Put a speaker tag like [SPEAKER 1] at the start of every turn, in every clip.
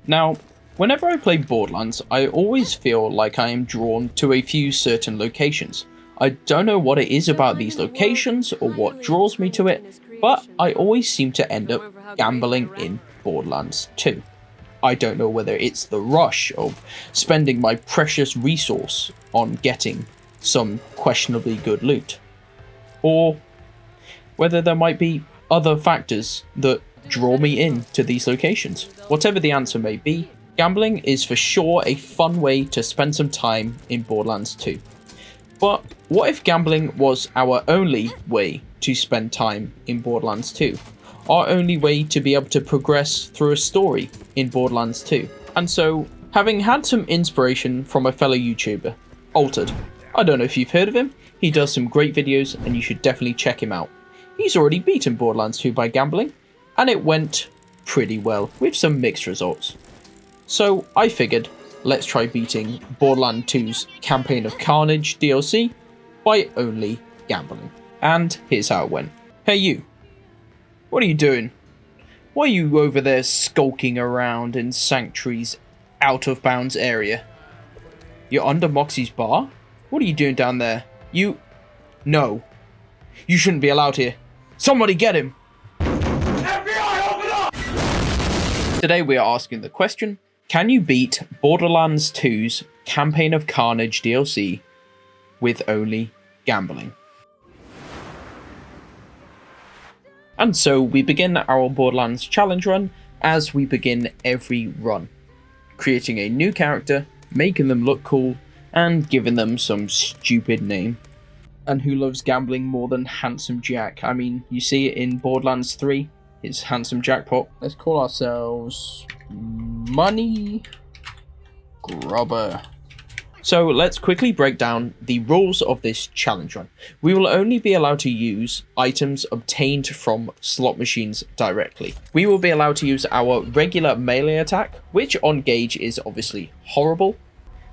[SPEAKER 1] Now, whenever I play Borderlands, I always feel like I am drawn to a few certain locations. I don't know what it is about these locations or what draws me to it, but I always seem to end up gambling in Borderlands 2. I don't know whether it's the rush of spending my precious resource on getting some questionably good loot, or whether there might be other factors that draw me into these locations. Whatever the answer may be, gambling is for sure a fun way to spend some time in Borderlands 2. But what if gambling was our only way to spend time in Borderlands 2? Our only way to be able to progress through a story in Borderlands 2. And so, having had some inspiration from a fellow YouTuber, Altered. I don't know if you've heard of him, he does some great videos and you should definitely check him out. He's already beaten Borderlands 2 by gambling, and it went pretty well, with some mixed results. So I figured, let's try beating Borderlands 2's Campaign of Carnage DLC by only gambling. And here's how it went. Hey you, what are you doing? Why are you over there skulking around in Sanctuary's out of bounds area? You're under Moxxi's bar? What are you doing down there? No. You shouldn't be allowed here. Somebody get him! FBI, open up! Today we are asking the question, can you beat Borderlands 2's Campaign of Carnage DLC with only gambling? And so we begin our Borderlands challenge run as we begin every run, creating a new character, making them look cool, and giving them some stupid name. And who loves gambling more than Handsome Jack? I mean, you see it in Borderlands 3, it's Handsome Jackpot. Let's call ourselves Money Grubber. So let's quickly break down the rules of this challenge run. We will only be allowed to use items obtained from slot machines directly. We will be allowed to use our regular melee attack, which on Gauge is obviously horrible.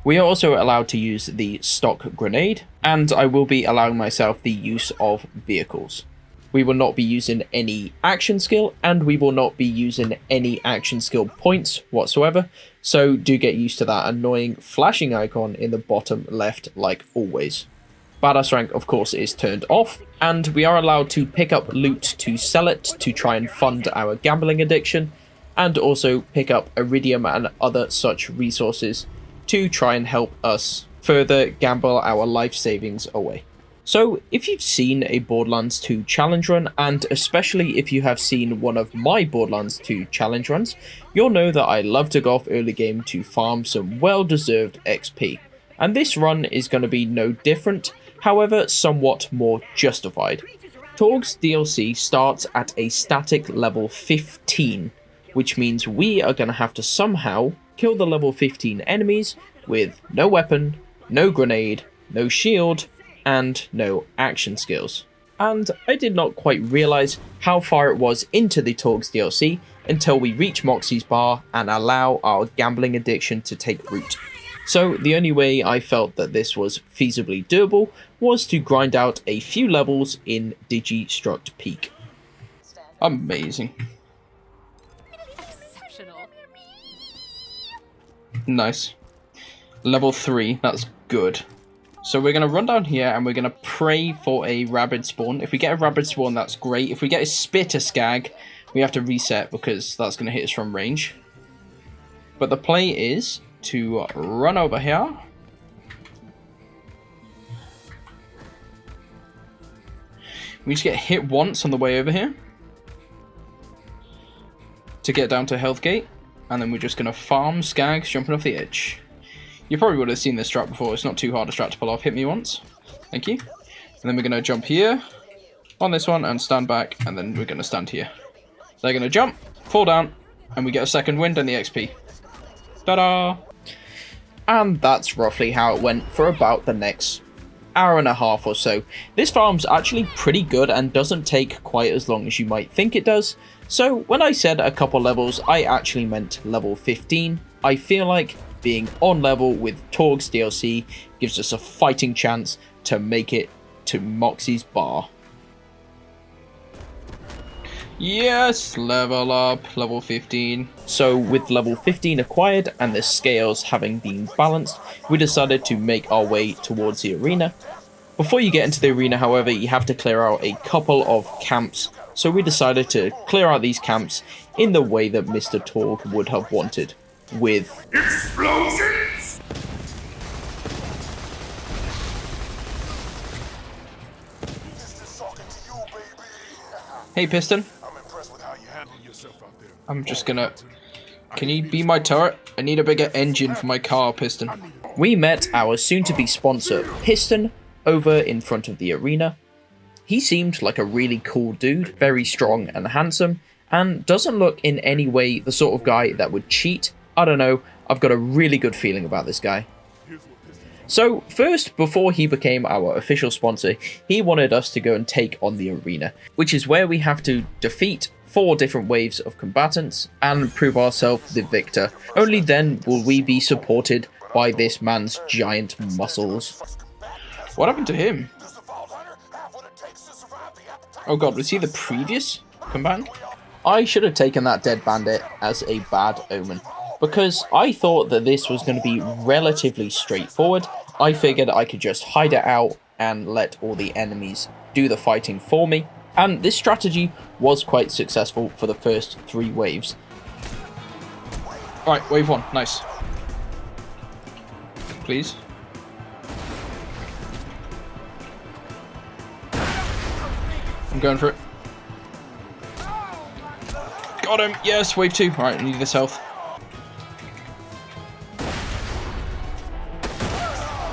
[SPEAKER 1] We are also allowed to use the stock grenade, and I will be allowing myself the use of vehicles. We will not be using any action skill, and we will not be using any action skill points whatsoever, so do get used to that annoying flashing icon in the bottom left like always. Badass rank of course is turned off, and we are allowed to pick up loot to sell it to try and fund our gambling addiction, and also pick up iridium and other such resources to try and help us further gamble our life savings away. So if you've seen a Borderlands 2 challenge run, and especially if you have seen one of my Borderlands 2 challenge runs, you'll know that I love to go off early game to farm some well-deserved XP. And this run is going to be no different, however somewhat more justified. Torgue's DLC starts at a static level 15, which means we are going to have to somehow kill the level 15 enemies with no weapon, no grenade, no shield, and no action skills. And I did not quite realise how far it was into the Torgue's DLC until we reach Moxxi's bar and allow our gambling addiction to take root. So the only way I felt that this was feasibly doable was to grind out a few levels in Digistruct Peak. Amazing. Nice. Level 3, that's good. So we're going to run down here and we're going to pray for a rabid spawn. If we get a rabid spawn, that's great. If we get a spitter skag, we have to reset because that's going to hit us from range. But the play is to run over here. We just get hit once on the way over here to get down to health gate. And then we're just going to farm skags jumping off the edge. You probably would have seen this strat before. It's not too hard a strat to pull off. Hit me once. Thank you. And then we're going to jump here on this one and stand back. And then we're going to stand here. They're going to jump, fall down, and we get a second wind and the XP. Ta-da! And that's roughly how it went for about the next hour and a half or so. This farm's actually pretty good and doesn't take quite as long as you might think it does. So when I said a couple levels, I actually meant level 15. I feel like being on level with Torgue's DLC gives us a fighting chance to make it to Moxxi's bar. Yes, level up, level 15. So with level 15 acquired and the scales having been balanced, we decided to make our way towards the arena. Before you get into the arena, however, you have to clear out a couple of camps. So we decided to clear out these camps in the way that Mr. Torgue would have wanted, with explosions! Hey, Piston. I'm just gonna... Can you be my turret? I need a bigger engine for my car, Piston. We met our soon-to-be sponsor, Piston, over in front of the arena. He seemed like a really cool dude, very strong and handsome, and doesn't look in any way the sort of guy that would cheat. I don't know, I've got a really good feeling about this guy. So first, before he became our official sponsor, he wanted us to go and take on the arena, which is where we have to defeat 4 different waves of combatants and prove ourselves the victor. Only then will we be supported by this man's giant muscles. What happened to him? Oh god, was he the previous combatant? I should have taken that dead bandit as a bad omen, because I thought that this was going to be relatively straightforward. I figured I could just hide it out and let all the enemies do the fighting for me, and this strategy was quite successful for the first 3 waves. Alright, wave 1, nice. Please. I'm going for it. Got him! Yes, wave 2. Alright, I need this health.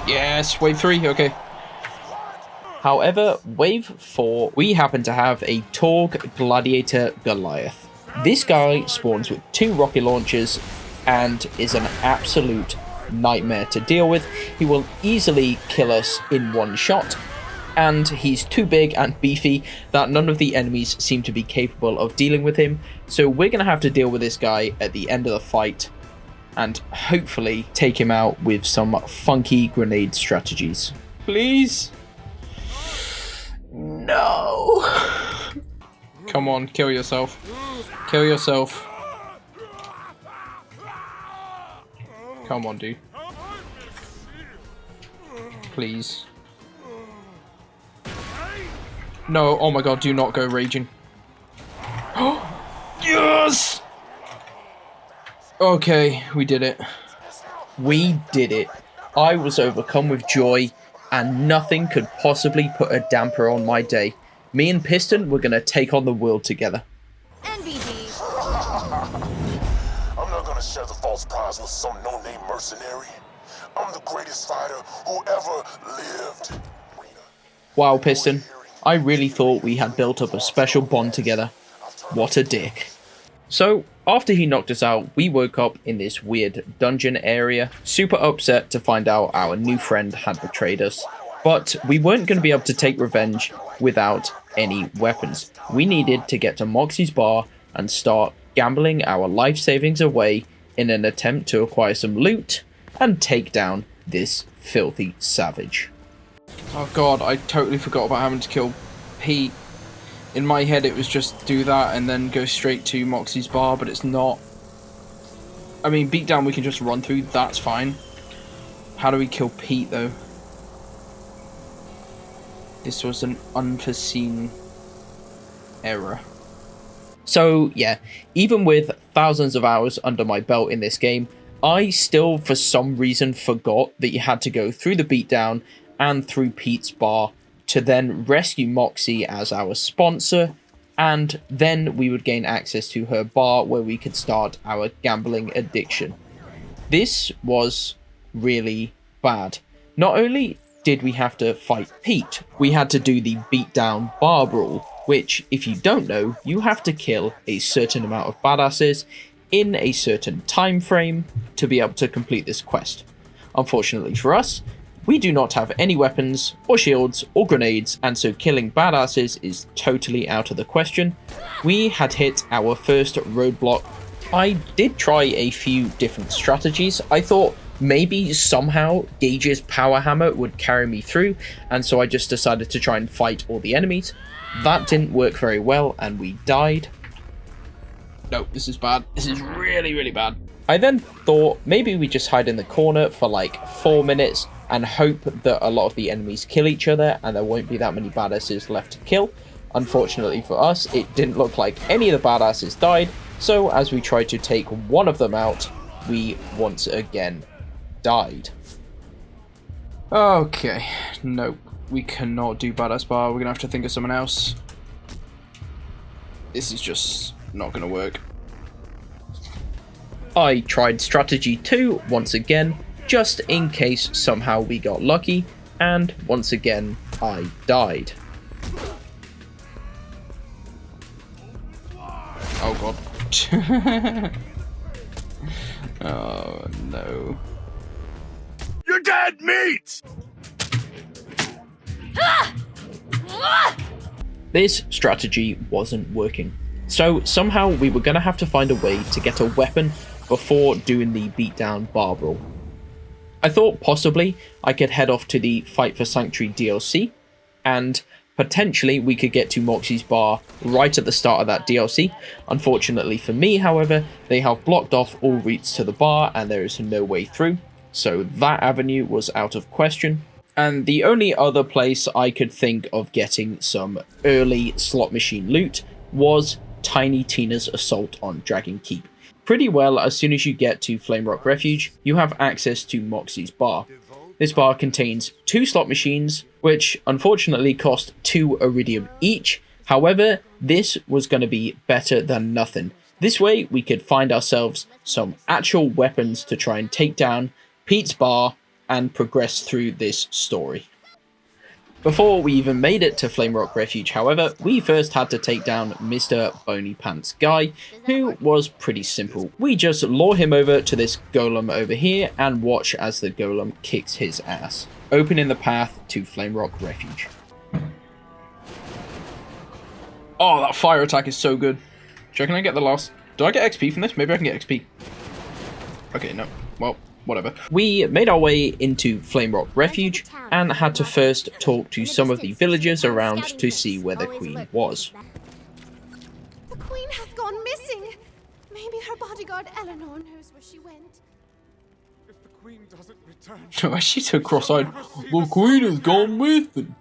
[SPEAKER 1] Yes, wave 3, okay. However, wave 4, we happen to have a Torgue Gladiator Goliath. This guy spawns with 2 rocket launchers and is an absolute nightmare to deal with. He will easily kill us in 1 shot, and he's too big and beefy that none of the enemies seem to be capable of dealing with him. So we're going to have to deal with this guy at the end of the fight and hopefully take him out with some funky grenade strategies. Please? No! Come on, kill yourself. Kill yourself. Come on, dude. Please. No, oh my god, do not go raging. Yes! Okay, we did it. We did it. I was overcome with joy, and nothing could possibly put a damper on my day. Me and Piston were gonna take on the world together.
[SPEAKER 2] NBD. I'm not gonna share the false prize with some no-name mercenary. I'm the greatest fighter who ever lived.
[SPEAKER 1] Wow, Piston. I really thought we had built up a special bond together. What a dick. So, after he knocked us out, we woke up in this weird dungeon area, super upset to find out our new friend had betrayed us. But we weren't going to be able to take revenge without any weapons. We needed to get to Moxxi's bar and start gambling our life savings away in an attempt to acquire some loot and take down this filthy savage. Oh god, I totally forgot about having to kill Pete. In my head it was just do that and then go straight to Moxxi's bar, but it's not. I mean, Beatdown we can just run through, that's fine. How do we kill Pete though? This was an unforeseen error. So yeah, even with thousands of hours under my belt in this game, I still for some reason forgot that you had to go through the Beatdown and through Pete's bar to then rescue Moxxi as our sponsor, and then we would gain access to her bar where we could start our gambling addiction. This was really bad. Not only did we have to fight Pete, we had to do the Beatdown bar brawl, which, if you don't know, you have to kill a certain amount of badasses in a certain time frame to be able to complete this quest. Unfortunately for us, we do not have any weapons or shields or grenades, and so killing badasses is totally out of the question. We had hit our first roadblock I did try a few different strategies. I thought maybe somehow Gage's power hammer would carry me through, and so I just decided to try and fight all the enemies. That didn't work very well, and we died. No, this is bad. This is really, really bad. I then thought maybe we just hide in the corner for like 4 minutes and hope that a lot of the enemies kill each other and there won't be that many badasses left to kill. Unfortunately for us, it didn't look like any of the badasses died, so as we tried to take one of them out, we once again died. Okay, nope, we cannot do badass bar. We're gonna have to think of someone else. This is just not gonna work. I tried strategy 2 once again, just in case somehow we got lucky, and once again I died. Oh god. Oh no.
[SPEAKER 2] You're dead meat!
[SPEAKER 1] This strategy wasn't working. So somehow we were going to have to find a way to get a weapon before doing the beatdown bar brawl. I thought possibly I could head off to the Fight for Sanctuary DLC, and potentially we could get to Moxxi's bar right at the start of that DLC. Unfortunately for me, however, they have blocked off all routes to the bar and there is no way through, so that avenue was out of question. And the only other place I could think of getting some early slot machine loot was Tiny Tina's assault on Dragon Keep. Pretty well, as soon as you get to Flamerock Refuge, you have access to Moxxi's bar. This bar contains 2 slot machines, which unfortunately cost 2 iridium each. However, this was going to be better than nothing. This way, we could find ourselves some actual weapons to try and take down Pete's bar and progress through this story. Before we even made it to Flamerock Refuge, however, we first had to take down Mr. Bony Pants Guy, who was pretty simple. We just lure him over to this golem over here and watch as the golem kicks his ass, opening the path to Flamerock Refuge. Oh, that fire attack is so good. Do you reckon I get the last... Do I get XP from this? Maybe I can get XP. Okay, no. Well, whatever. We made our way into Flamerock Refuge and had to first talk to some of the villagers around to see where the queen was.
[SPEAKER 3] The queen hath gone missing. Maybe her bodyguard Eleanor knows where she went.
[SPEAKER 2] If the queen doesn't return...
[SPEAKER 1] No, she's so cross-eyed. The queen has gone missing.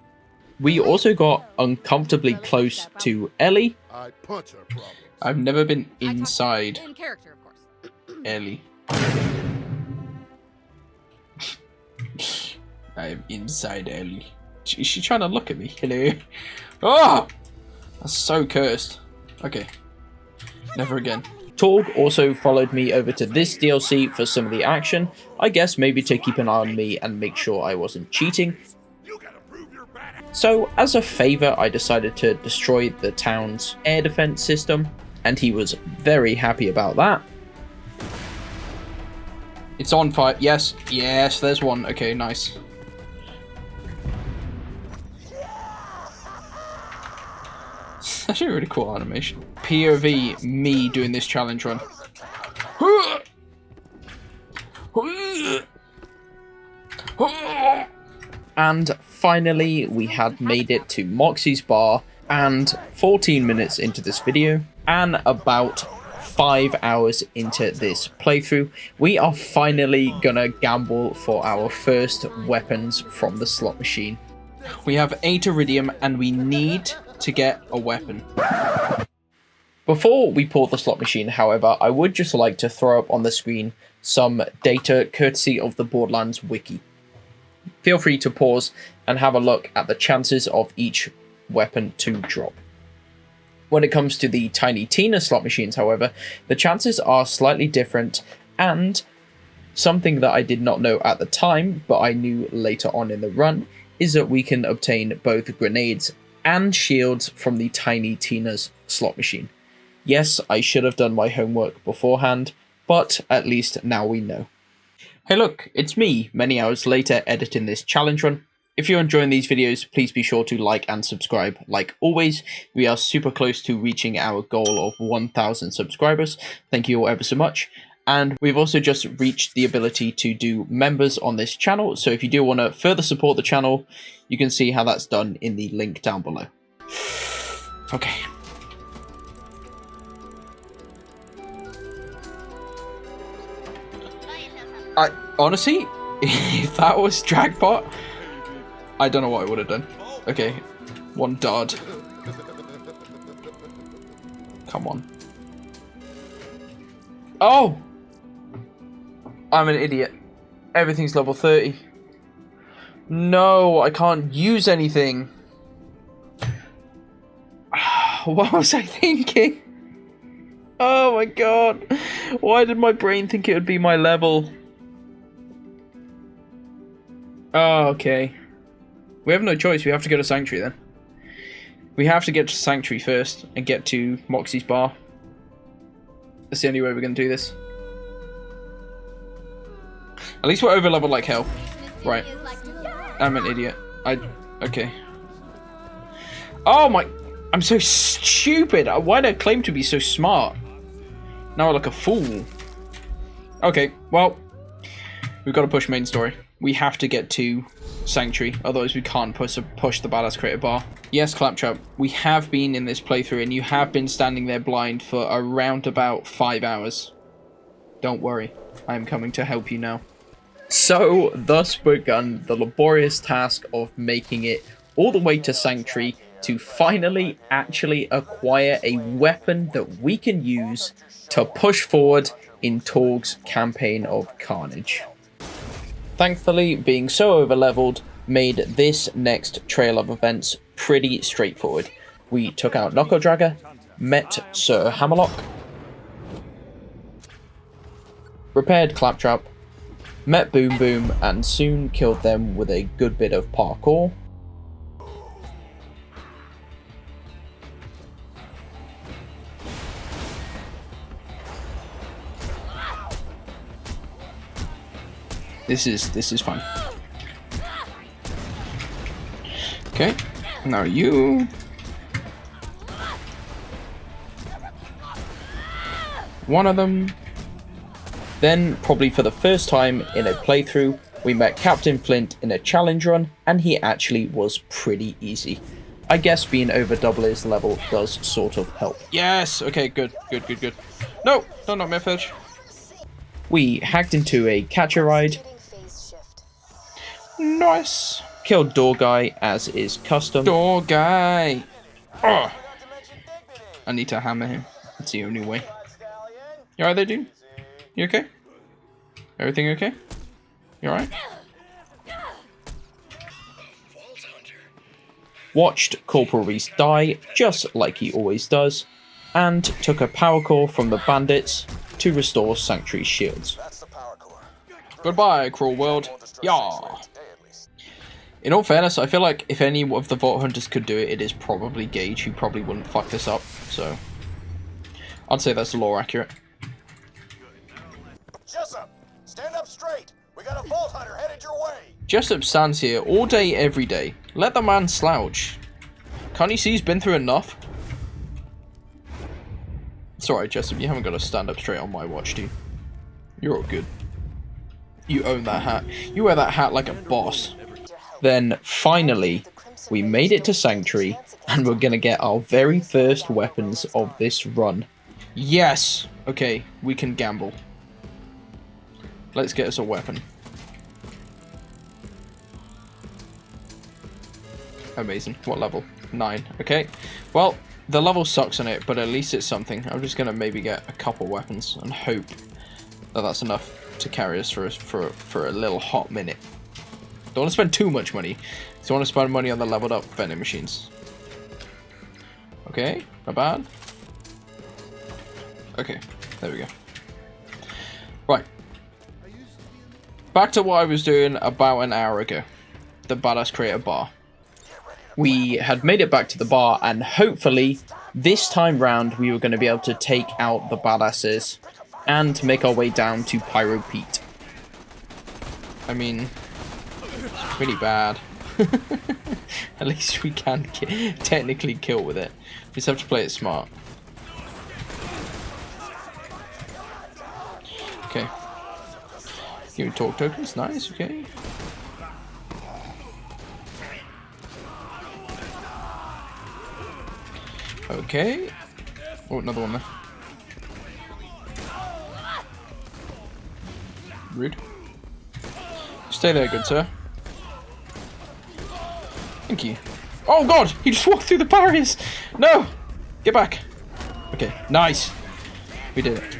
[SPEAKER 1] We also got uncomfortably close to Ellie.
[SPEAKER 2] I punch her problem.
[SPEAKER 1] I've never been inside
[SPEAKER 4] In character, of course.
[SPEAKER 1] Ellie. I am inside Ellie. Is she trying to look at me? Hello? Oh! That's so cursed. Okay. Never again. Torgue also followed me over to this DLC for some of the action. I guess maybe to keep an eye on me and make sure I wasn't cheating. So, as a favour, I decided to destroy the town's air defense system, and he was very happy about that. It's on fire. Yes, yes, there's one. Okay, nice. It's actually a really cool animation. POV, me doing this challenge run. And finally, we had made it to Moxxi's bar, and 14 minutes into this video, and about 5 hours into this playthrough, we are finally gonna gamble for our first weapons from the slot machine. We have 8 iridium and we need to get a weapon. Before we pull the slot machine, however, I would just like to throw up on the screen some data courtesy of the Borderlands wiki. Feel free to pause and have a look at the chances of each weapon to drop. When it comes to the Tiny Tina slot machines, however, the chances are slightly different, and something that I did not know at the time, but I knew later on in the run, is that we can obtain both grenades and shields from the Tiny Tina's slot machine. Yes, I should have done my homework beforehand, but at least now we know. Hey look, it's me, many hours later editing this challenge run. If you're enjoying these videos, please be sure to like and subscribe. Like always, we are super close to reaching our goal of 1,000 subscribers. Thank you all ever so much. And we've also just reached the ability to do members on this channel. So if you do want to further support the channel, you can see how that's done in the link down below. Okay. Honestly, if that was Dragpot, I don't know what I would have done. Okay, one dart. Come on. Oh! I'm an idiot. Everything's level 30. No, I can't use anything. What was I thinking? Oh my god. Why did my brain think it would be my level? Oh, okay. We have no choice. We have to go to Sanctuary then. We have to get to Sanctuary first and get to Moxxi's bar. That's the only way we're going to do this. At least we're over leveled like hell. Right. I'm an idiot. Okay. Oh my... I'm so stupid. Why did I claim to be so smart? Now I look a fool. Okay, well... We've got to push main story. We have to get to Sanctuary, otherwise we can't push the Badass Creator bar. Yes, Claptrap, we have been in this playthrough and you have been standing there blind for around about 5 hours. Don't worry, I am coming to help you now. So, thus begun the laborious task of making it all the way to Sanctuary to finally actually acquire a weapon that we can use to push forward in Torgue's campaign of Carnage. Thankfully, being so overleveled made this next trail of events pretty straightforward. We took out Knuckle Dragger, met Sir Hammerlock, repaired Claptrap, met Boom Boom, and soon killed them with a good bit of parkour. This is fine. Okay, now you. One of them. Then, probably for the first time in a playthrough, we met Captain Flint in a challenge run, and he actually was pretty easy. I guess being over double his level does sort of help. Yes! Okay, good. No, not my fish. We hacked into a catcher ride. Nice. Killed Door Guy, as is custom. Door Guy! Oh. I need to hammer him. That's the only way. You alright there, dude? You okay? Everything okay? You alright? Watched Corporal Reese die, just like he always does, and took a power core from the bandits to restore Sanctuary's shields. Goodbye, cruel world. Yah! In all fairness, I feel like if any of the Vault Hunters could do it, it is probably Gage, who probably wouldn't fuck this up, so... I'd say that's lore accurate.
[SPEAKER 2] Jessup, stand up straight. We got a Vault Hunter headed your way.
[SPEAKER 1] Jessup stands here all day, every day. Let the man slouch. Can't you see he's been through enough? It's alright, Jessup, you haven't got to stand up straight on my watch, dude. You're all good. You own that hat. You wear that hat like a boss. Then, finally, we made it to Sanctuary, and we're gonna get our very first weapons of this run. Yes! Okay, we can gamble. Let's get us a weapon. Amazing. What level? 9. Okay. Well, the level sucks on it, but at least it's something. I'm just gonna maybe get a couple weapons and hope that that's enough to carry us for a little hot minute. Don't want to spend too much money. So I want to spend money on the leveled up vending machines. Okay, not bad. Okay, there we go. Right. Back to what I was doing about an hour ago. The Badass Creator bar. We had made it back to the bar, and hopefully this time round we were going to be able to take out the badasses and make our way down to Pyro Pete. I mean, it's pretty bad. At least we can technically kill with it. We just have to play it smart. Okay. Give me Torgue tokens. Nice, okay. Okay. Oh, another one there. Rude. Stay there, good sir. Thank you. Oh god! He just walked through the barriers! No! Get back! Okay, nice. We did it.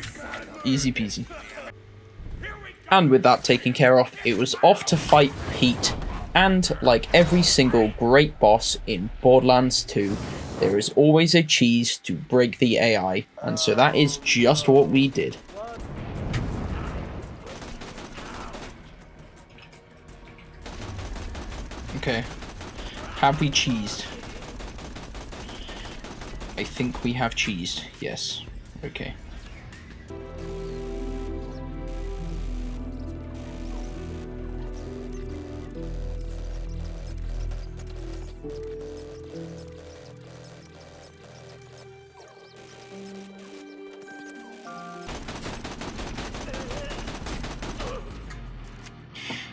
[SPEAKER 1] Easy peasy. And with that taken care of, it was off to fight Pete. And like every single great boss in Borderlands 2, there is always a cheese to break the AI. And so that is just what we did. Okay. Have we cheesed? I think we have cheesed. Yes. Okay.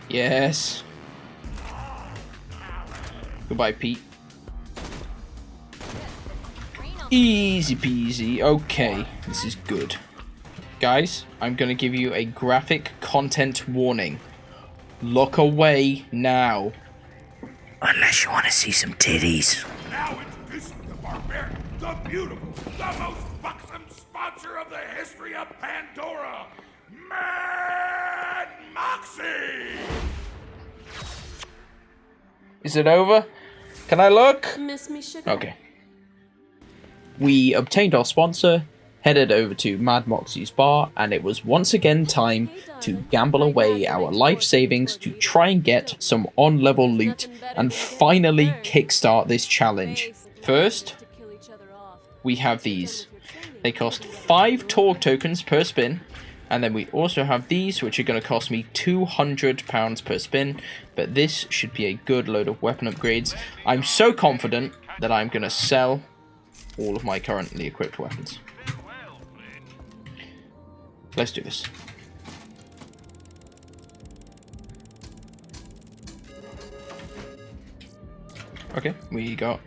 [SPEAKER 1] Yes. Goodbye, Pete. Easy peasy. Okay, this is good. Guys, I'm going to give you a graphic content warning. Look away now. Unless you want to see some titties.
[SPEAKER 2] Now introducing the barbaric, the beautiful, the most buxom sponsor of the history of Pandora, Mad Moxxi!
[SPEAKER 1] Is it over? Can I look?
[SPEAKER 4] Miss me, sugar?
[SPEAKER 1] Okay. We obtained our sponsor, headed over to Mad Moxxi's bar, and it was once again time to gamble away our life savings to try and get some on-level loot and finally kickstart this challenge. First, we have these. They cost 5 Torgue tokens per spin, and then we also have these, which are going to cost me £200 per spin, but this should be a good load of weapon upgrades. I'm so confident that I'm going to sell all of my currently equipped weapons. Let's do this. Okay, we got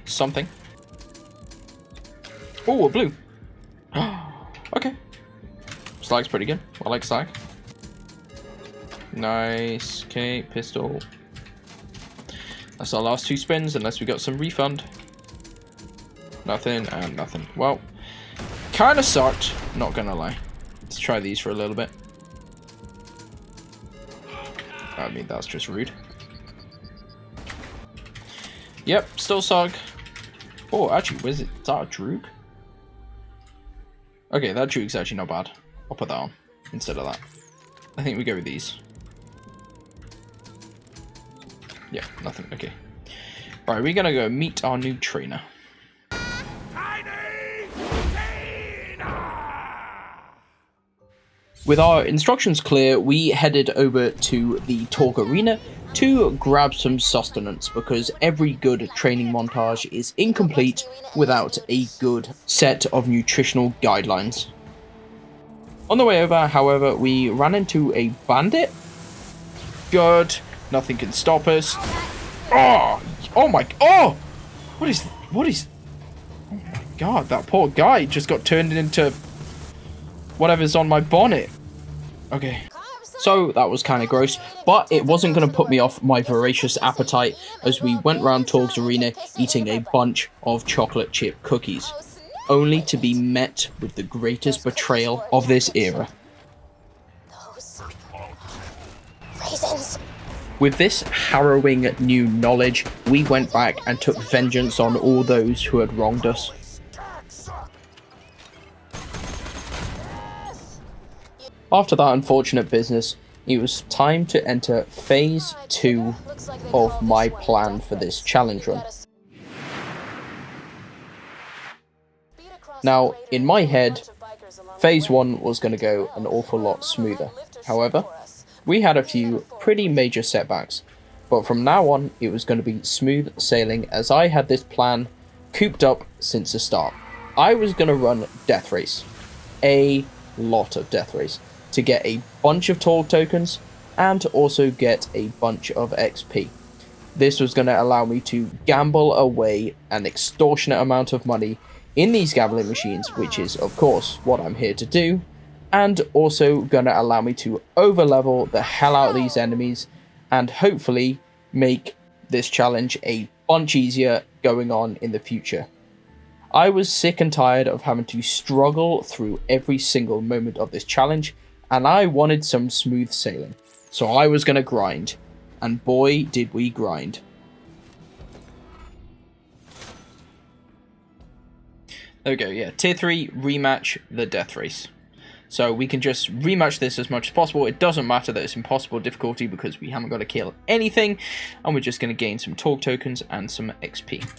[SPEAKER 1] something. Oh, a blue. Okay. Slag's pretty good. I like slag. Nice. Okay, pistol. That's our last 2 spins, unless we got some refund. Nothing and nothing. Well, kind of sucked, not gonna lie. Let's try these for a little bit. I mean, that's just rude. Yep, still suck. Oh, actually, where's it? Is that a Droog? Okay, that Droog's actually not bad. I'll put that on instead of that. I think we go with these. Yeah, nothing. Okay. Right, we're gonna go meet our new trainer. With our instructions clear, we headed over to the Torgue arena to grab some sustenance, because every good training montage is incomplete without a good set of nutritional guidelines. On the way over, however, we ran into a bandit. Good. Nothing can stop us. Oh! Oh my... Oh! What is... Oh my god, that poor guy just got turned into whatever's on my bonnet. Okay. So, that was kind of gross, but it wasn't going to put me off my voracious appetite as we went round Torgue's arena eating a bunch of chocolate chip cookies, only to be met with the greatest betrayal of this era.
[SPEAKER 3] Raisins.
[SPEAKER 1] With this harrowing new knowledge, we went back and took vengeance on all those who had wronged us. After that unfortunate business, it was time to enter phase 2 of my plan for this challenge run. Now, in my head, phase 1 was going to go an awful lot smoother. However, we had a few pretty major setbacks. But from now on, it was going to be smooth sailing, as I had this plan cooped up since the start. I was going to run Death Race. A lot of Death Race. To get a bunch of Torgue tokens, and to also get a bunch of XP. This was going to allow me to gamble away an extortionate amount of money in these gambling machines, which is, of course, what I'm here to do. And also going to allow me to overlevel the hell out of these enemies, and hopefully make this challenge a bunch easier going on in the future. I was sick and tired of having to struggle through every single moment of this challenge, and I wanted some smooth sailing. So I was going to grind, and boy did we grind. There we go, yeah, tier 3 rematch the Death Race. So we can just rematch this as much as possible. It doesn't matter that it's impossible difficulty because we haven't got to kill anything. And we're just going to gain some Torgue tokens and some XP.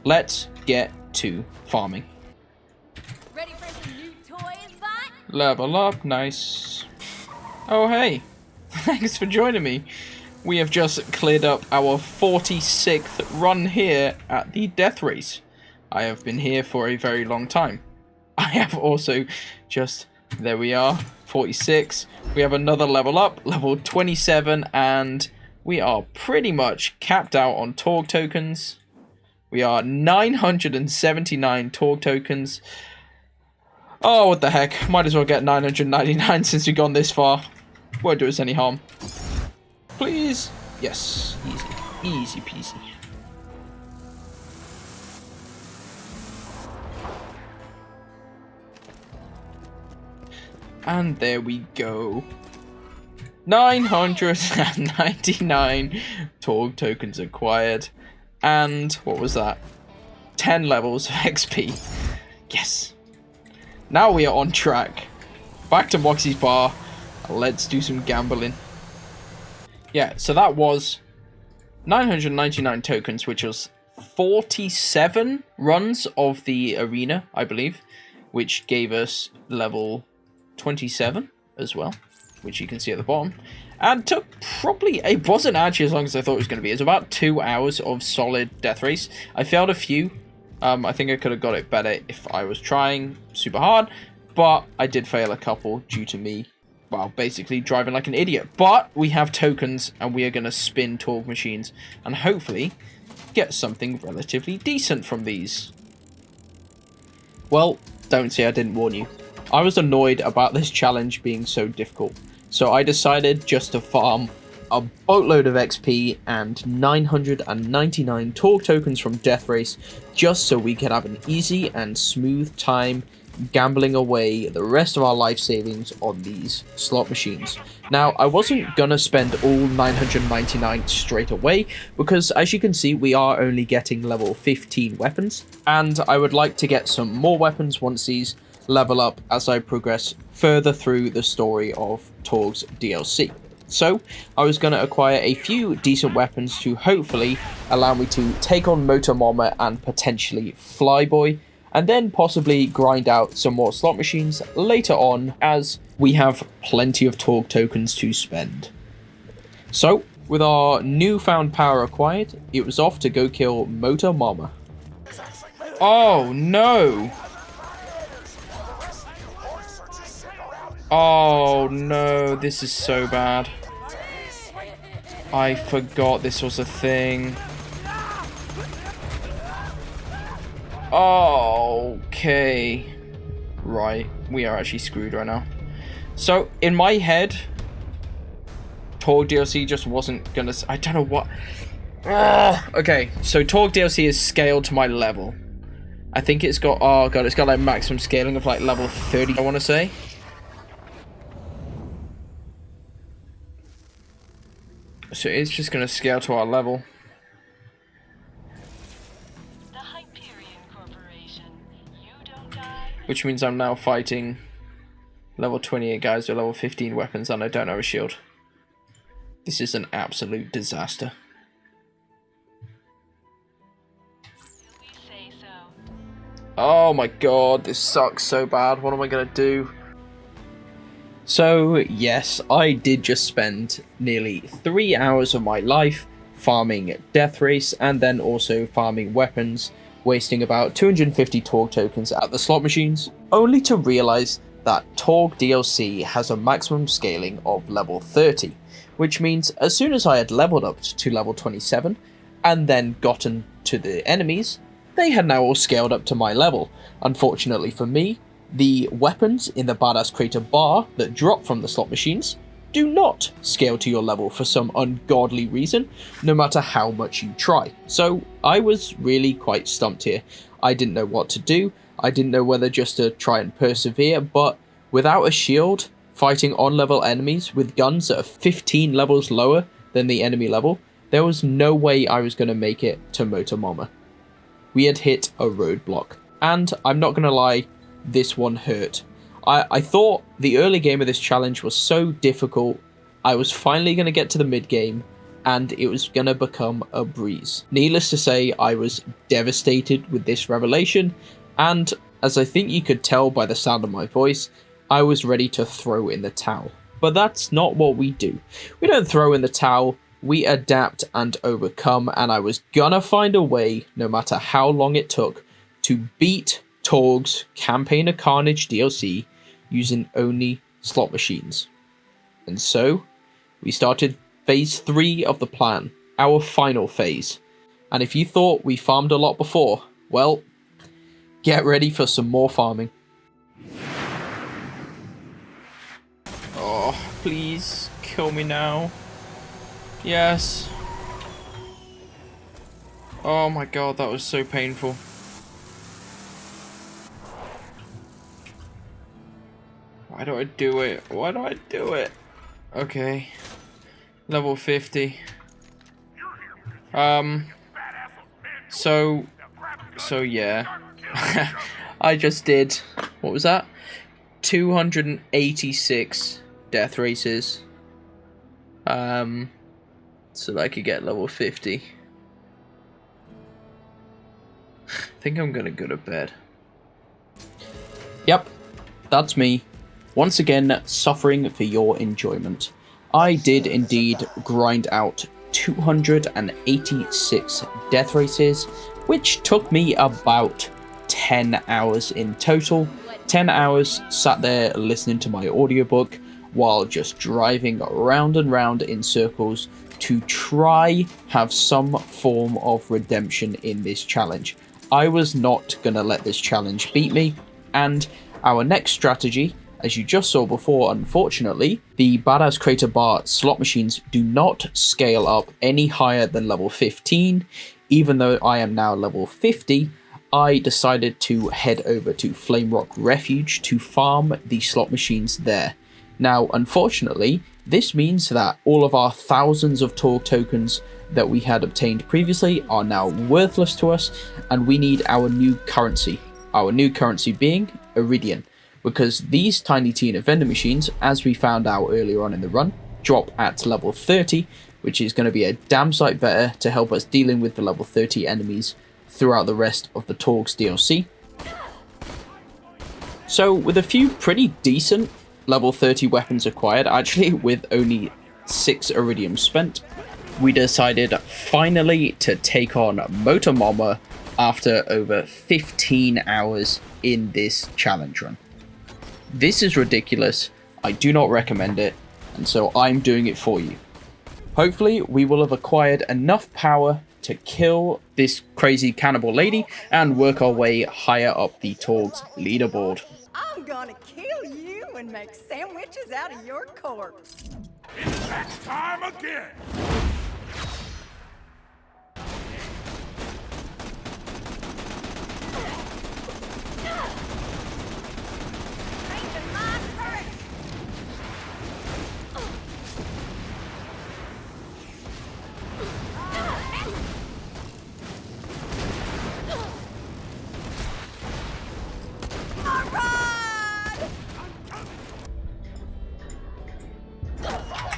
[SPEAKER 1] Let's get to farming.
[SPEAKER 4] Ready for some new toys, bot?
[SPEAKER 1] Level up, nice. Oh hey, thanks for joining me. We have just cleared up our 46th run here at the Death Race. I have been here for a very long time. I have also just, there we are, 46. We have another level up, level 27, and we are pretty much capped out on Torgue tokens. We are 979 Torgue tokens. Oh, what the heck. Might as well get 999 since we've gone this far. Won't do us any harm. Please. Yes, easy. Easy peasy. And there we go. 999 Torgue tokens acquired. And what was that? 10 levels of XP. Yes. Now we are on track. Back to Moxxi's bar. Let's do some gambling. Yeah, so that was 999 tokens, which was 47 runs of the arena, I believe, which gave us level 27 as well, which you can see at the bottom, and took probably, it wasn't actually as long as I thought it was going to be. It was about 2 hours of solid Death Race. I failed a few. I think I could have got it better if I was trying super hard, but I did fail a couple due to me, well, basically driving like an idiot. But we have tokens, and we are going to spin Torgue machines and hopefully get something relatively decent from these. Well, don't say I didn't warn you. I was annoyed about this challenge being so difficult, so I decided just to farm a boatload of XP and 999 Torgue tokens from Death Race, just so we could have an easy and smooth time gambling away the rest of our life savings on these slot machines. Now, I wasn't gonna spend all 999 straight away, because as you can see, we are only getting level 15 weapons, and I would like to get some more weapons once these level up as I progress further through the story of Torgue's DLC. So I was going to acquire a few decent weapons to hopefully allow me to take on Momma and potentially Flyboy, and then possibly grind out some more slot machines later on, as we have plenty of Torgue tokens to spend. So with our newfound power acquired, it was off to go kill Momma. Oh no! Oh no, this is so bad. I forgot this was a thing. Okay. Right, we are actually screwed right now. So, in my head, Torgue DLC just wasn't gonna... I don't know what... Okay, so Torgue DLC is scaled to my level. I think it's got... Oh god, it's got like maximum scaling of like level 30, I want to say. So it's just going to scale to our level.
[SPEAKER 4] The Hyperion Corporation. You don't die.
[SPEAKER 1] Which means I'm now fighting level 28 guys with level 15 weapons, and I don't have a shield. This is an absolute disaster.
[SPEAKER 4] We say so.
[SPEAKER 1] Oh my god, this sucks so bad. What am I going to do? So yes, I did just spend nearly 3 hours of my life farming Death Race and then also farming weapons, wasting about 250 Torgue tokens at the slot machines, only to realise that Torgue DLC has a maximum scaling of level 30, which means as soon as I had leveled up to level 27 and then gotten to the enemies, they had now all scaled up to my level. Unfortunately for me, the weapons in the Badass Crater bar that drop from the slot machines do not scale to your level for some ungodly reason, no matter how much you try. So I was really quite stumped here. I didn't know what to do. I didn't know whether just to try and persevere, but without a shield, fighting on-level enemies with guns that are 15 levels lower than the enemy level, there was no way I was going to make it to Momma. We had hit a roadblock, and I'm not going to lie, this one hurt. I thought the early game of this challenge was so difficult, I was finally going to get to the mid-game, and it was going to become a breeze. Needless to say, I was devastated with this revelation, and as I think you could tell by the sound of my voice, I was ready to throw in the towel. But that's not what we do. We don't throw in the towel, we adapt and overcome, and I was gonna find a way, no matter how long it took, to beat Torgue's Campaign of Carnage DLC using only slot machines. And so, we started phase 3 of the plan, our final phase. And if you thought we farmed a lot before, well, get ready for some more farming. Oh, please, kill me now. Yes. Oh my god, that was so painful. Why do I do it? Why do I do it? Okay. Level 50. So yeah. I just did, what was that? 286 death races. So that I could get level 50. I think I'm gonna go to bed. Yep, that's me. Once again, suffering for your enjoyment. I did indeed grind out 286 death races, which took me about 10 hours in total. 10 hours sat there listening to my audiobook while just driving round and round in circles to try have some form of redemption in this challenge. I was not gonna let this challenge beat me, and our next strategy, as you just saw before, unfortunately, the Badass Crater Bar slot machines do not scale up any higher than level 15. Even though I am now level 50, I decided to head over to Flamerock Refuge to farm the slot machines there. Now, unfortunately, this means that all of our thousands of Torgue tokens that we had obtained previously are now worthless to us, and we need our new currency. Our new currency being Iridian, because these Tiny Tina vending machines, as we found out earlier on in the run, drop at level 30, which is going to be a damn sight better to help us dealing with the level 30 enemies throughout the rest of the Torgue's DLC. So with a few pretty decent level 30 weapons acquired, actually with only 6 iridium spent, we decided finally to take on Momma after over 15 hours in this challenge run. This is ridiculous, I do not recommend it, and so I'm doing it for you. Hopefully we will have acquired enough power to kill this crazy cannibal lady and work our way higher up the Torgue's leaderboard.
[SPEAKER 5] I'm gonna kill you and make sandwiches out of your corpse.
[SPEAKER 2] It's that time again!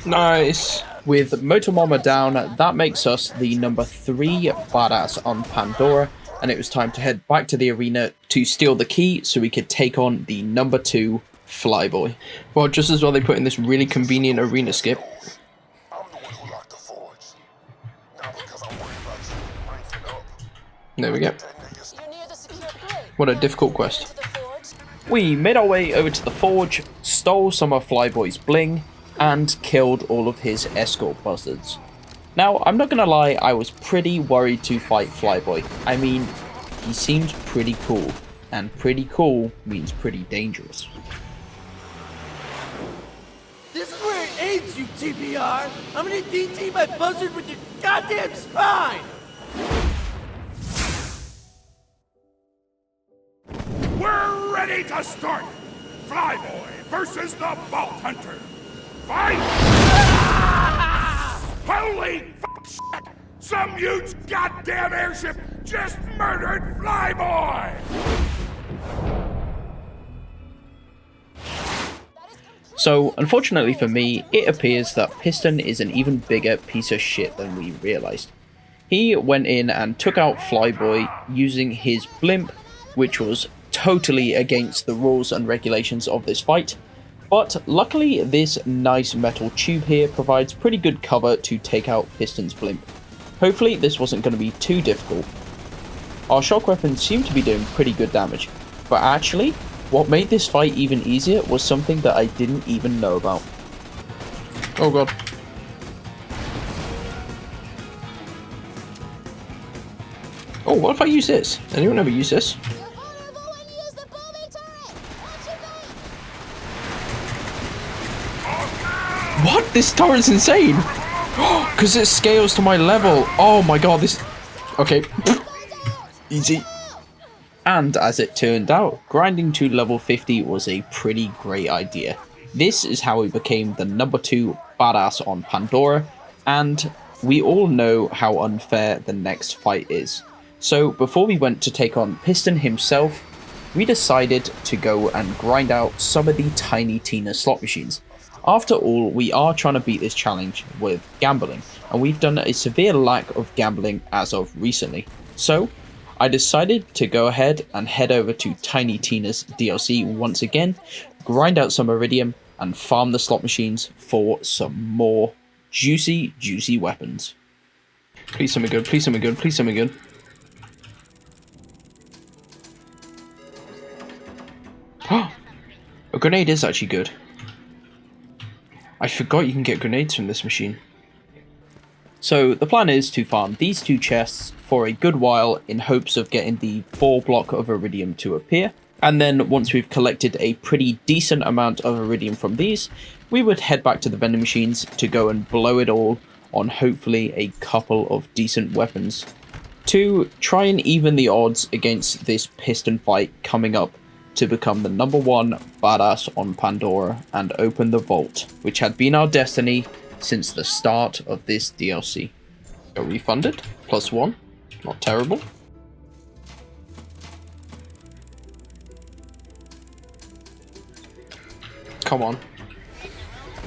[SPEAKER 1] Nice. With Momma down, that makes us the number 3 badass on Pandora, and it was time to head back to the arena to steal the key so we could take on the number 2 Flyboy. Well, just as well they put in this really convenient arena skip.
[SPEAKER 6] I'm the one who locked the forge. Now because I'm worried about you ranking up.
[SPEAKER 1] There we go.
[SPEAKER 6] That nigga's
[SPEAKER 4] You're near the secure gate.
[SPEAKER 1] What a difficult quest.
[SPEAKER 4] To the forge.
[SPEAKER 1] We made our way over to the forge, stole some of Flyboy's bling, and killed all of his escort buzzards. Now, I'm not gonna lie, I was pretty worried to fight Flyboy. I mean, he seems pretty cool, and pretty cool means pretty dangerous.
[SPEAKER 7] This is where it ends, you TPR. I'm gonna DT my buzzard with your goddamn spine.
[SPEAKER 2] We're ready to start! Flyboy versus the Vault Hunter! Fight! Holy shit! Some huge goddamn airship just murdered Flyboy!
[SPEAKER 1] So, unfortunately for me, it appears that Piston is an even bigger piece of shit than we realised. He went in and took out Flyboy using his blimp, which was totally against the rules and regulations of this fight, but luckily this nice metal tube here provides pretty good cover to take out Piston's blimp. Hopefully this wasn't going to be too difficult. Our shock weapons seem to be doing pretty good damage, but actually, what made this fight even easier was something that I didn't even know about. Oh god. Oh, what if I use this? Anyone ever use this? What? This turret's insane! Because it scales to my level. Oh my god, this... Okay. Easy. And as it turned out, grinding to level 50 was a pretty great idea. This is how we became the number 2 badass on Pandora, and we all know how unfair the next fight is. So before we went to take on Piston himself, we decided to go and grind out some of the Tiny Tina slot machines. After all, we are trying to beat this challenge with gambling, and we've done a severe lack of gambling as of recently. So, I decided to go ahead and head over to Tiny Tina's DLC once again, grind out some Iridium, and farm the slot machines for some more juicy weapons. Please something good, please something good, please something good. A grenade is actually good. I forgot you can get grenades from this machine. So the plan is to farm these 2 chests for a good while in hopes of getting the 4 block of Iridium to appear. And then once we've collected a pretty decent amount of Iridium from these, we would head back to the vending machines to go and blow it all on hopefully a couple of decent weapons to try and even the odds against this Piston fight coming up to become the number 1 badass on Pandora and open the vault, which had been our destiny since the start of this DLC. Got refunded, +1, not terrible. Come on,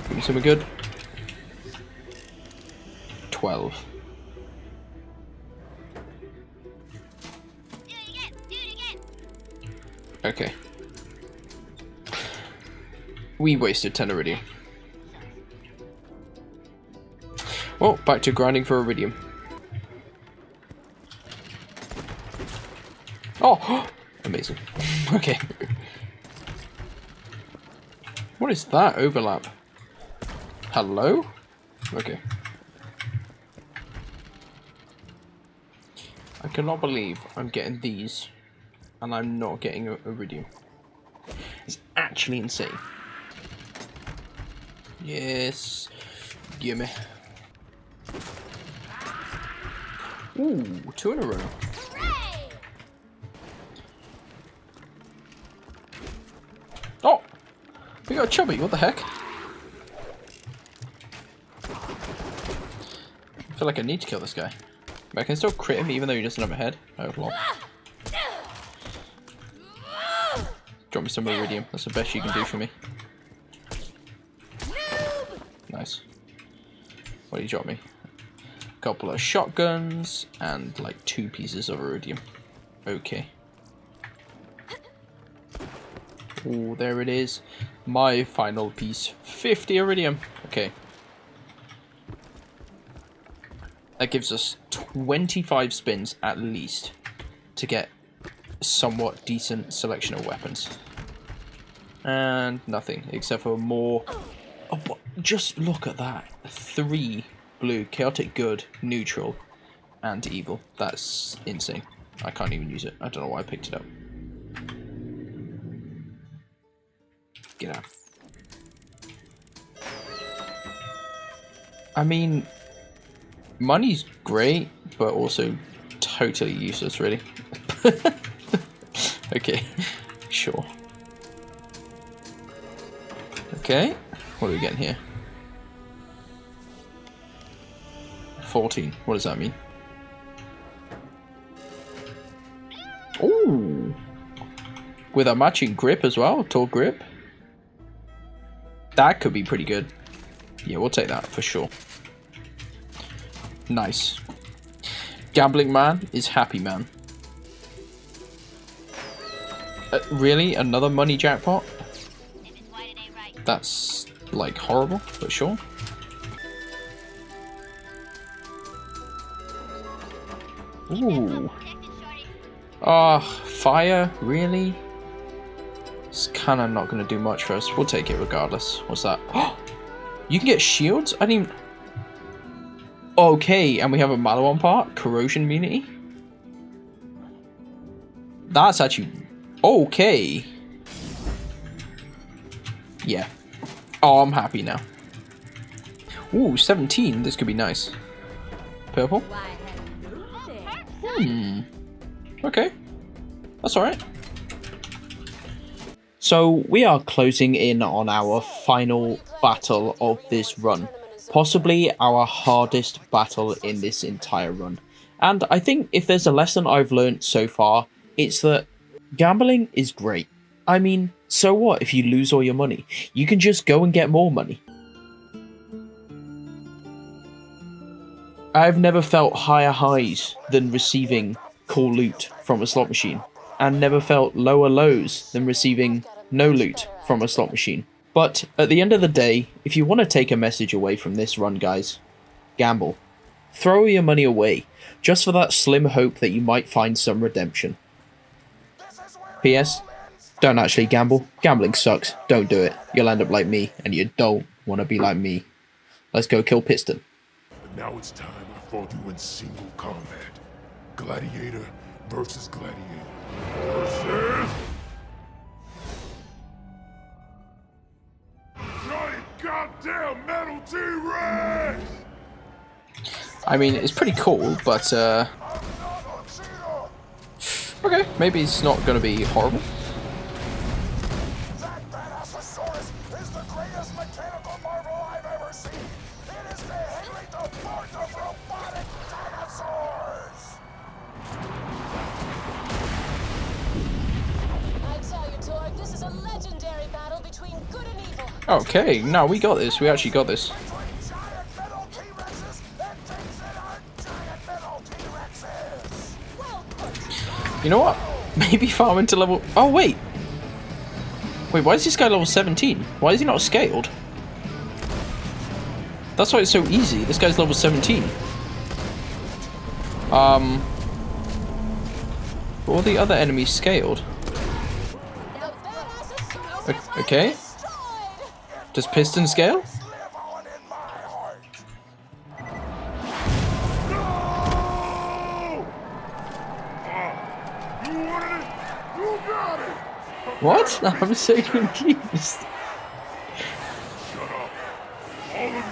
[SPEAKER 1] give me something good. 12. Okay. We wasted 10 Iridium. Well, back to grinding for Iridium. Oh! Amazing. Okay. What is that overlap? Hello? Okay. I cannot believe I'm getting these and I'm not getting Iridium. It's actually insane. Yes. Gimme. Ooh, 2 in a row. Oh! We got a chubby, what the heck? I feel like I need to kill this guy. But I can still crit him even though he doesn't have a head. Oh, lol. Drop me some Iridium. That's the best you can do for me. Nice. What did you drop me? A couple of shotguns and like 2 pieces of Iridium. Okay. Oh, there it is. My final piece. 50 iridium. Okay. That gives us 25 spins at least to get a somewhat decent selection of weapons. And nothing except for more. Oh, what? Just look at that. 3 blue, chaotic good, neutral, and evil. That's insane. I can't even use it. I don't know why I picked it up. Get out. I mean, money's great, but also totally useless, really. Okay, sure. Okay, what are we getting here? 14. What does that mean? Ooh, with a matching grip as well, Torgue grip. That could be pretty good. Yeah, we'll take that for sure. Nice. Gambling man is happy man. Really? Another money jackpot? That's like horrible, but sure. Ooh. Ah, fire? Really? It's kind of not going to do much for us. We'll take it regardless. What's that? Oh, you can get shields? I didn't even... Okay, and we have a Maliwan part. Corrosion immunity. That's actually... Okay. Yeah. Oh, I'm happy now. Ooh, 17. This could be nice. Purple. Okay. That's alright. So, we are closing in on our final battle of this run. Possibly our hardest battle in this entire run. And I think if there's a lesson I've learned so far, it's that gambling is great. I mean, so what if you lose all your money? You can just go and get more money. I've never felt higher highs than receiving cool loot from a slot machine, and never felt lower lows than receiving no loot from a slot machine. But at the end of the day, if you want to take a message away from this run, guys, gamble. Throw your money away, just for that slim hope that you might find some redemption. P.S. Don't actually gamble. Gambling sucks. Don't do it. You'll end up like me, and you don't want to be like me. Let's go kill Piston.
[SPEAKER 2] But now it's time I fought you in single combat. Gladiator versus gladiator. Versus... giant goddamn metal T-Rex!
[SPEAKER 1] I mean, it's pretty cool, but okay, maybe it's not going to be horrible.
[SPEAKER 6] That Badassosaurus is the greatest mechanical marvel I've ever seen. It is the Henry the Fourth of robotic dinosaurs.
[SPEAKER 8] I tell you, Torgue, this is a legendary battle between good and evil.
[SPEAKER 1] Okay, no, we got this. We actually got this.
[SPEAKER 6] Between giant metal T-Rexes and things that aren't giant metal T-Rexes.
[SPEAKER 8] Well put.
[SPEAKER 1] You know what? Maybe farm into level... Oh, wait. Wait, why is this guy level 17? Why is he not scaled? That's why it's so easy. This guy's level 17. All the other enemies scaled. Okay. Does Piston scale?
[SPEAKER 6] Live on in my heart.
[SPEAKER 2] No! You wanted it? You got it!
[SPEAKER 1] What? I'm so confused.
[SPEAKER 2] Shut up. All of you.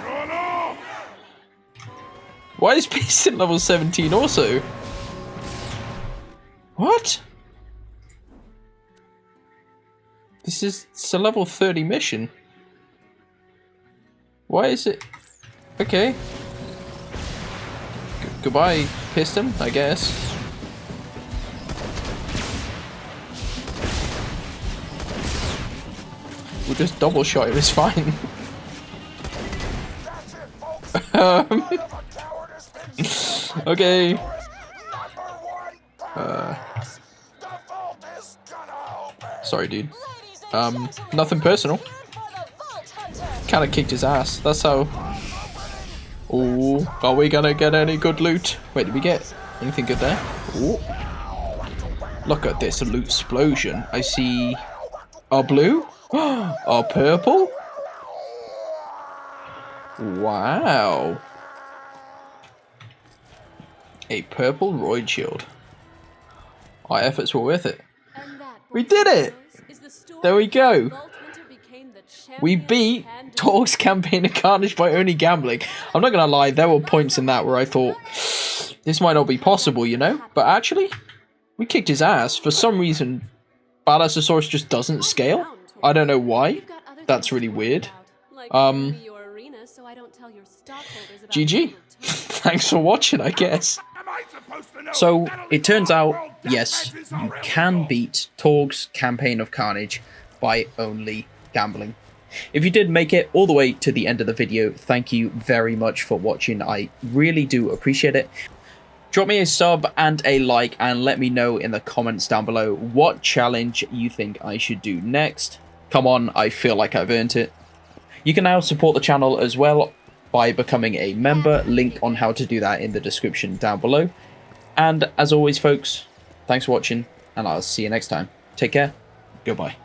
[SPEAKER 2] Shut up!
[SPEAKER 1] Why is Piston level 17 also? What? It's a level 30 mission. Why is it? Okay. Goodbye, Piston, I guess. We'll just double shot him, it's fine.
[SPEAKER 6] That's it, folks. The blood of a coward has been spilled.
[SPEAKER 1] Okay.
[SPEAKER 6] Number one pass. The vault is gonna open.
[SPEAKER 1] Sorry, dude.
[SPEAKER 8] Ladies and gentlemen,
[SPEAKER 1] Nothing personal.
[SPEAKER 8] here for the Vault Hunter.
[SPEAKER 1] Kind of kicked his ass. That's how. Oh, are we gonna get any good loot? Wait, did we get anything good there? Ooh. Look at this loot explosion. I see a blue, a purple. Wow. A purple roid shield. Our efforts were worth it.
[SPEAKER 4] And that,
[SPEAKER 1] We
[SPEAKER 4] boys
[SPEAKER 1] did
[SPEAKER 4] and
[SPEAKER 1] it!
[SPEAKER 4] girls, is the story
[SPEAKER 1] There we
[SPEAKER 4] of
[SPEAKER 1] go.
[SPEAKER 4] how the Vault Hunter became the
[SPEAKER 1] We
[SPEAKER 4] champion
[SPEAKER 1] beat
[SPEAKER 4] of
[SPEAKER 1] Torgue's campaign of Carnage by only gambling. I'm not gonna lie, there were points in that where I thought, this might not be possible, you know? But actually, we kicked his ass. For some reason, Badassosaurus just doesn't scale. I don't know why. That's really weird. GG. Thanks for watching, I guess.
[SPEAKER 2] Am I supposed to know
[SPEAKER 1] So,
[SPEAKER 2] that
[SPEAKER 1] it turns
[SPEAKER 2] World
[SPEAKER 1] out,
[SPEAKER 2] Death
[SPEAKER 1] yes,
[SPEAKER 2] matches are
[SPEAKER 1] you can
[SPEAKER 2] illegal?
[SPEAKER 1] beat Torgue's campaign of Carnage by only gambling. If you did make it all the way to the end of the video, thank you very much for watching. I really do appreciate it. Drop me a sub and a like and let me know in the comments down below what challenge you think I should do next. Come on, I feel like I've earned it. You can now support the channel as well by becoming a member. Link on how to do that in the description down below. And as always, folks, thanks for watching, and I'll see you next time. Take care. Goodbye.